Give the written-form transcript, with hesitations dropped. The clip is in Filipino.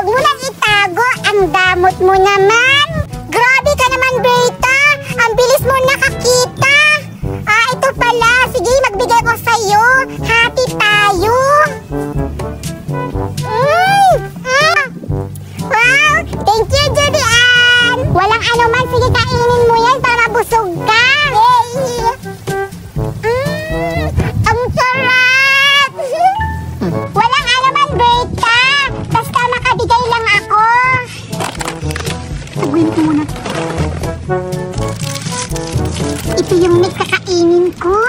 Huwag mo nang itago. Ang damot mo naman. Grabe ka naman, Berta. Ang bilis mo nakakita. Ito pala. Sige, magbigay ko sa'yo. Hati tayo. Wow! Thank you, Julian! Walang ano man. Sige, kainin mo yan para mabusog ka. Ang sarap! Walang ano man, Berta. Basta makabigay lang ako. Saguin ko muna. Ito yung may kakainin ko.